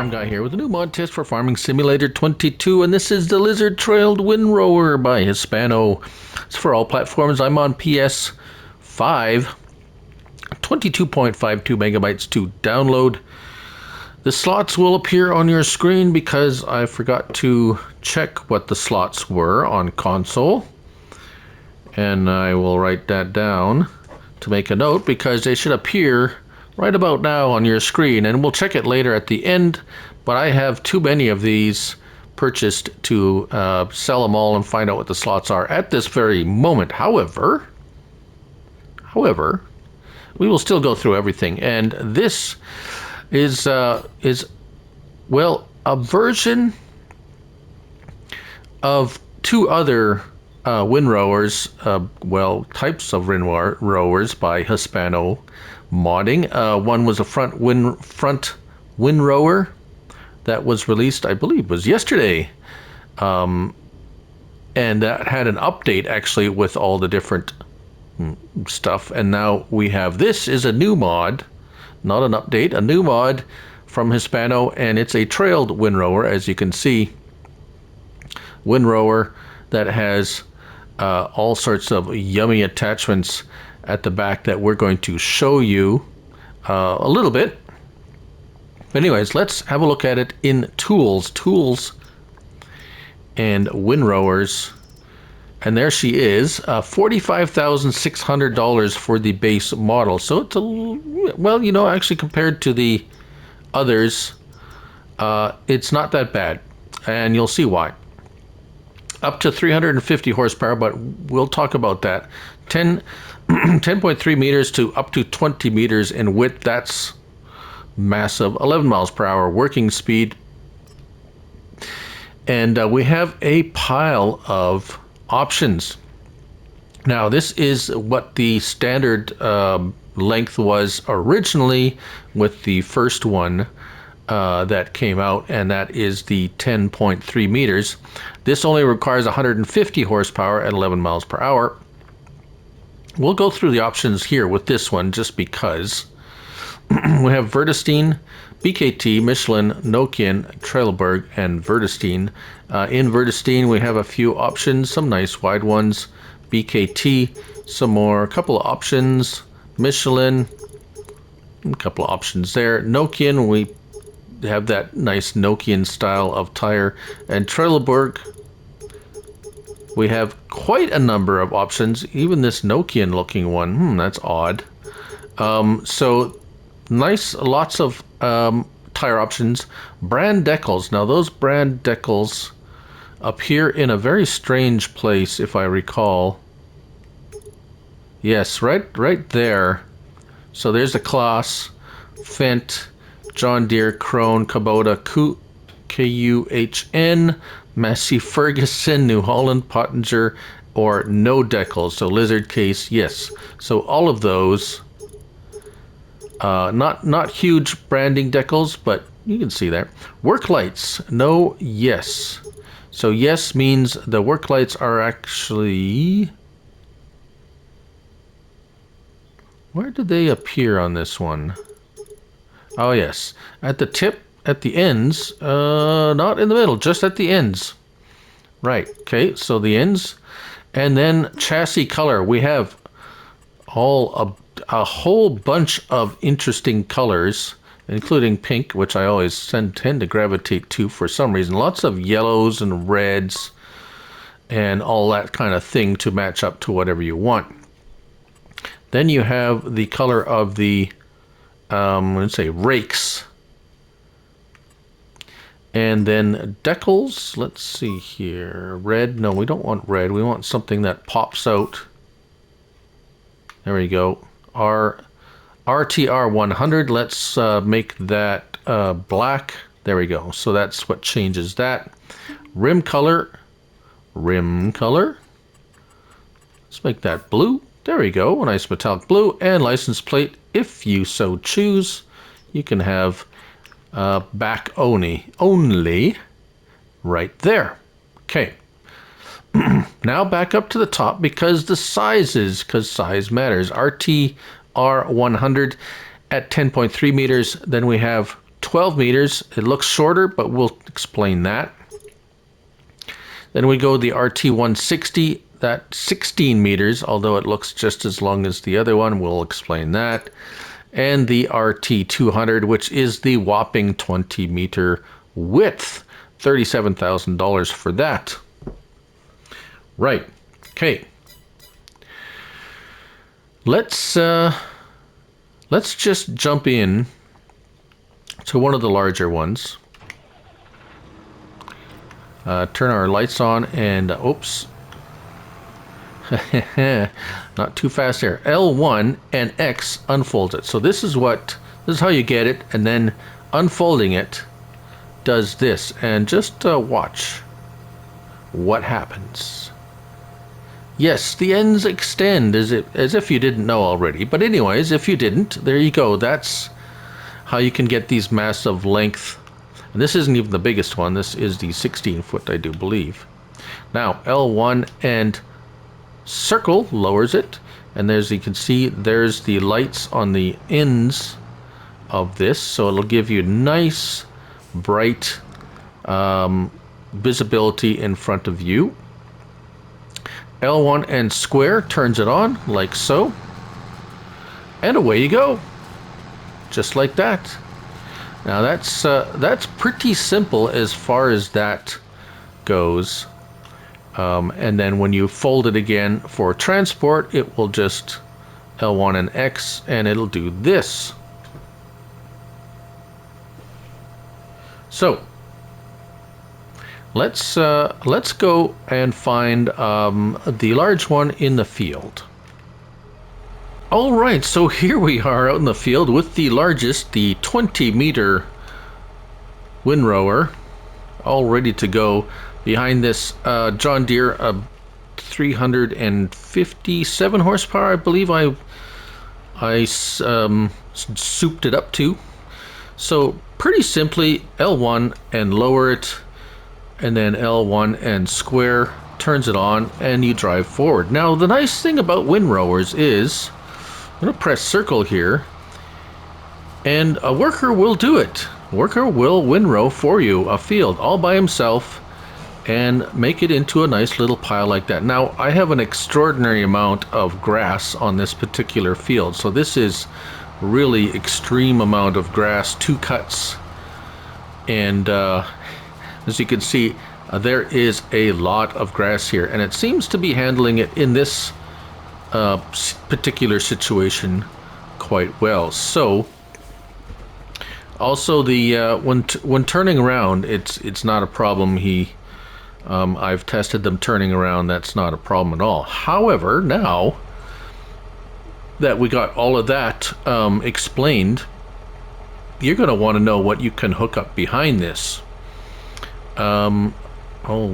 Farm Guy here with a new mod test for Farming Simulator 22, and this is the Lizard-Trailed Windrower by Hispano. It's for all platforms. I'm on PS5, 22.52 megabytes to download. The slots will appear on your screen because I forgot to check what the slots were on console, and I will write that down to make a note because they should appear right about now on your screen, and we'll check it later at the end, but I have too many of these purchased to sell them all and find out what the slots are at this very moment. However, we will still go through everything, and this is well, a version of two other windrowers, types of windrowers by Hispano modding. One was a front windrower that was released, I believe, was yesterday, and that had an update actually with all the different stuff. And now we have, this is a new mod, not an update, a new mod from Hispano, and it's a trailed windrower, as you can see. Windrower that has all sorts of yummy attachments at the back that we're going to show you a little bit. Anyways, let's have a look at it in tools and windrowers. And there she is, $45,600 for the base model. So it's well, you know, actually compared to the others, it's not that bad, and you'll see why. Up to 350 horsepower, but we'll talk about that. 10.3 meters to up to 20 meters in width. That's massive. 11 miles per hour working speed. And we have a pile of options. Now, this is what the standard length was originally with the first one that came out, and that is the 10.3 meters. This only requires 150 horsepower at 11 miles per hour. We'll go through the options here with this one just because. We have Vertestein, BKT, Michelin, Nokian, Trelleborg, and Vertestein. In Vertestein, we have a few options, some nice wide ones. BKT, some more, a couple of options. Michelin, a couple of options there. Nokian, we have that nice Nokian style of tire. And Trelleborg, we have quite a number of options, even this Nokian looking one. That's odd. So nice, lots of tire options. Brand decals. Now those brand decals appear in a very strange place, if I recall. Yes, right there. So there's the Claas, Fendt, John Deere, Krone, Kubota, KUHN, Massey Ferguson, New Holland, Pottinger, or no decals. So Lizard case, yes. So all of those, not huge branding decals, but you can see there. Work lights, no, yes. So yes means the work lights are actually, where did they appear on this one? Oh yes, at the tip, at the ends, not in the middle, just at the ends. Right, okay, so the ends. And then chassis color, we have a whole bunch of interesting colors, including pink, which I always tend to gravitate to for some reason. Lots of yellows and reds and all that kind of thing to match up to whatever you want. Then you have the color of the, let's say, rakes. And then decals, let's see here. Red, no, we don't want red. We want something that pops out. There we go. Our RTR 100, let's make that black. There we go. So that's what changes that. Rim color. Let's make that blue. There we go, a nice metallic blue. And license plate, if you so choose, you can have back only right there. Okay. Now back up to the top because size matters. RTR 100 at 10.3 meters. Then we have 12 meters. It looks shorter, but we'll explain that. Then we go the RT160, that 16 meters, although it looks just as long as the other one. We'll explain that. And the RT200, which is the whopping 20 meter width. $37,000 for that. Right. Okay. Let's just jump in to one of the larger ones. Turn our lights on and oops. Not too fast there. L1 and X unfolds it. So this is how you get it, and then unfolding it does this. And just watch what happens. Yes, the ends extend as if you didn't know already. But anyways, if you didn't, there you go. That's how you can get these massive length. And this isn't even the biggest one. This is the 16 foot, I do believe. Now, L1 and circle lowers it. And there's, you can see, there's the lights on the ends of this. So it'll give you nice, bright visibility in front of you. L1 and square turns it on, like so. And away you go. Just like that. Now that's pretty simple as far as that goes. And then when you fold it again for transport, it will just L1 and X, and it'll do this. So let's go and find the large one in the field. All right, so here we are out in the field with the largest, the 20-meter Windrower, all ready to go. Behind this John Deere 357 horsepower, I believe I souped it up to. So pretty simply, L1 and lower it, and then L1 and square turns it on, and you drive forward. Now the nice thing about Windrowers is, I'm going to press circle here, and a worker will do it. A worker will windrow for you a field all by himself and make it into a nice little pile like that. Now I have an extraordinary amount of grass on this particular field, so this is really extreme amount of grass, 2 cuts, and as you can see, there is a lot of grass here, and it seems to be handling it in this particular situation quite well. So also the when turning around, it's not a problem. I've tested them turning around. That's not a problem at all. However, now that we got all of that explained, you're going to want to know what you can hook up behind this. Oh,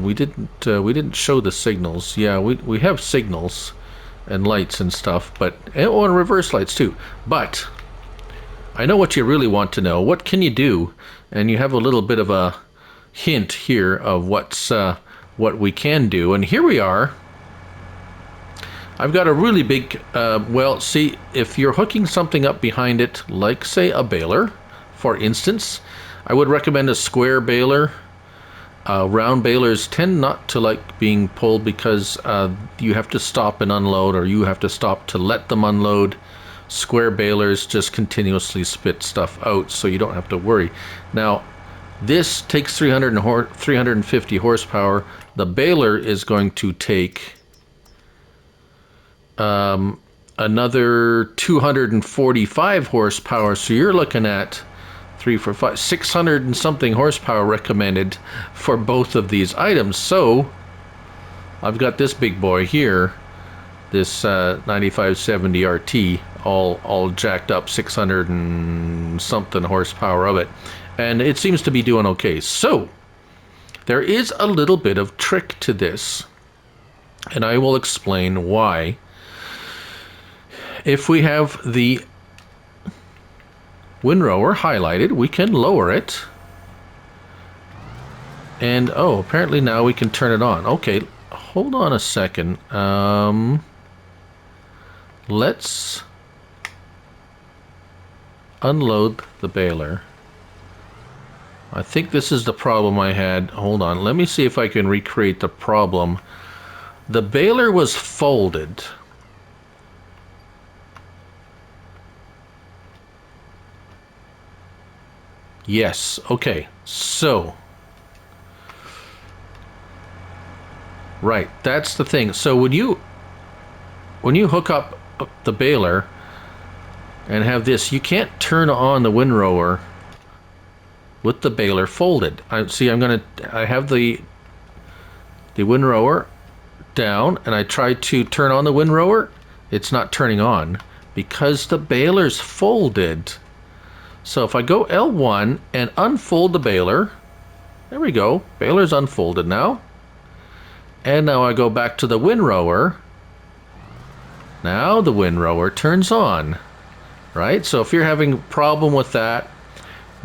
we didn't show the signals. Yeah, we have signals and lights and stuff, but and reverse lights too. But I know what you really want to know. What can you do? And you have a little bit of a hint here of what we can do. And here we are. I've got a really big, well, see, if you're hooking something up behind it, like say a baler, for instance, I would recommend a square baler. Round balers tend not to like being pulled because you have to stop and unload, or you have to stop to let them unload. Square balers just continuously spit stuff out, so you don't have to worry. Now, this takes 350 horsepower. The baler is going to take another 245 horsepower, so you're looking at 600 and something horsepower recommended for both of these items. So I've got this big boy here, this 9570 RT, all jacked up, 600 and something horsepower of it, and it seems to be doing okay. So there is a little bit of trick to this, and I will explain why. If we have the Windrower highlighted, we can lower it, and oh, apparently now we can turn it on. Okay, hold on a second. Let's unload the baler. I think this is the problem I had. Hold on, let me see if I can recreate the problem. The baler was folded. Yes, okay, so. Right, that's the thing. So when you hook up the baler and have this, you can't turn on the windrower with the baler folded. I have the windrower down, and I try to turn on the windrower. It's not turning on because the baler's folded. So if I go L1 and unfold the baler, there we go. Baler's unfolded now. And now I go back to the windrower. Now the windrower turns on, right? So if you're having a problem with that,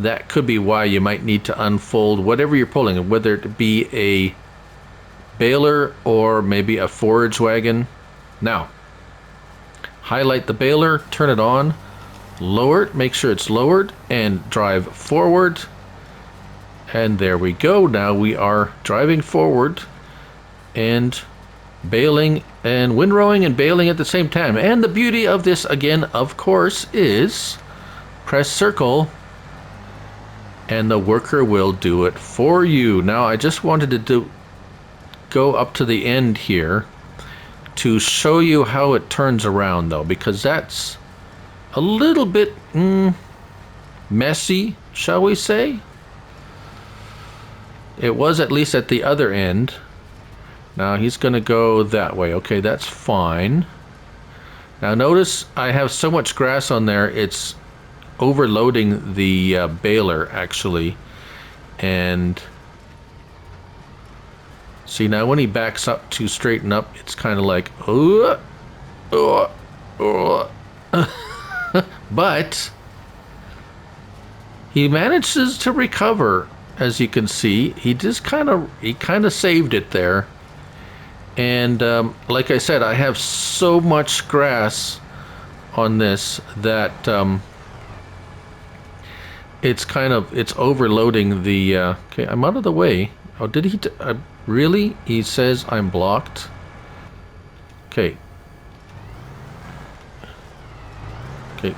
that could be why you might need to unfold whatever you're pulling, whether it be a baler or maybe a forage wagon. Now, highlight the baler, turn it on, lower it, make sure it's lowered, and drive forward. And there we go. Now we are driving forward and baling and windrowing and baling at the same time. And the beauty of this, again, of course, is press circle and the worker will do it for you. Now I just wanted to go up to the end here to show you how it turns around, though, because that's a little bit messy, shall we say. It was, at least at the other end. Now he's going to go that way. Okay, that's fine. Now notice I have so much grass on there, it's overloading the baler, actually. And see, now when he backs up to straighten up, it's kind of like, but he manages to recover. As you can see, he kind of saved it there. And like I said, I have so much grass on this that it's overloading the okay, I'm out of the way. Oh, did he really? He says I'm blocked. Okay,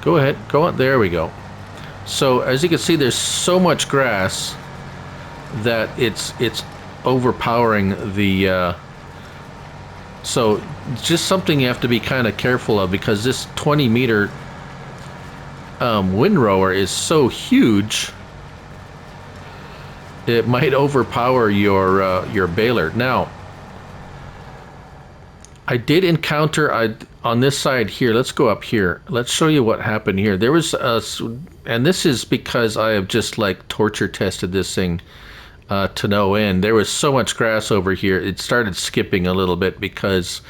go ahead, go on. There we go. So as you can see, there's so much grass that it's overpowering the so just something you have to be kind of careful of, because this 20-meter windrower is so huge, it might overpower your baler. Now, I did encounter on this side here. Let's go up here. Let's show you what happened here. There was and this is because I have just like torture tested this thing to no end. There was so much grass over here, it started skipping a little bit because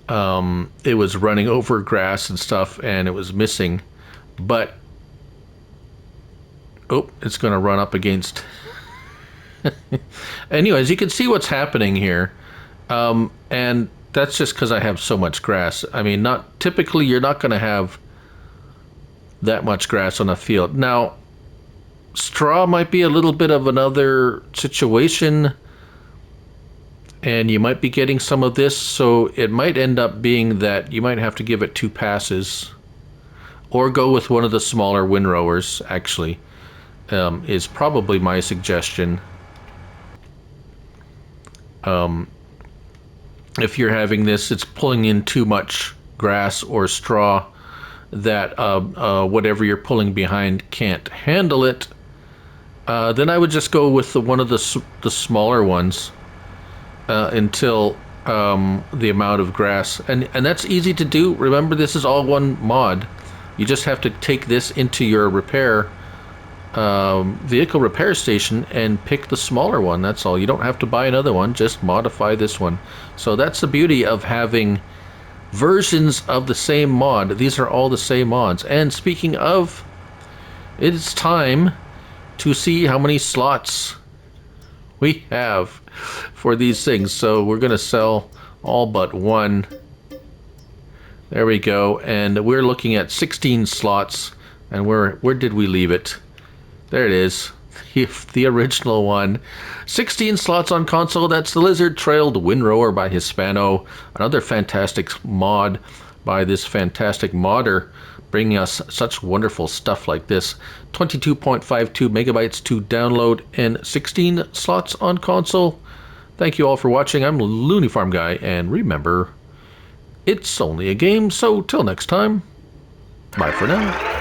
it was running over grass and stuff, and it was missing. But oh, it's going to run up against. Anyways, you can see what's happening here, and that's just because I have so much grass. I mean, not typically you're not going to have that much grass on a field. Now, straw might be a little bit of another situation, and you might be getting some of this, so it might end up being that you might have to give it 2 passes, or go with one of the smaller windrowers, actually, is probably my suggestion. If you're having this, it's pulling in too much grass or straw that whatever you're pulling behind can't handle it, then I would just go with one of the smaller ones until the amount of grass, and that's easy to do. Remember, this is all one mod. You just have to take this into your repair vehicle repair station and pick the smaller one. That's all. You don't have to buy another one, just modify this one. So that's the beauty of having versions of the same mod. These are all the same mods. And speaking of, it's time to see how many slots we have for these things. So we're going to sell all but one. There we go. And we're looking at 16 slots. And where did we leave it? There it is. the original one. 16 slots on console. That's the lizard-trailed Windrower by Hispano. Another fantastic mod by this fantastic modder, bringing us such wonderful stuff like this. 22.52 megabytes to download and 16 slots on console. Thank you all for watching. I'm Looney Farm Guy, and remember, it's only a game, so till next time, bye for now.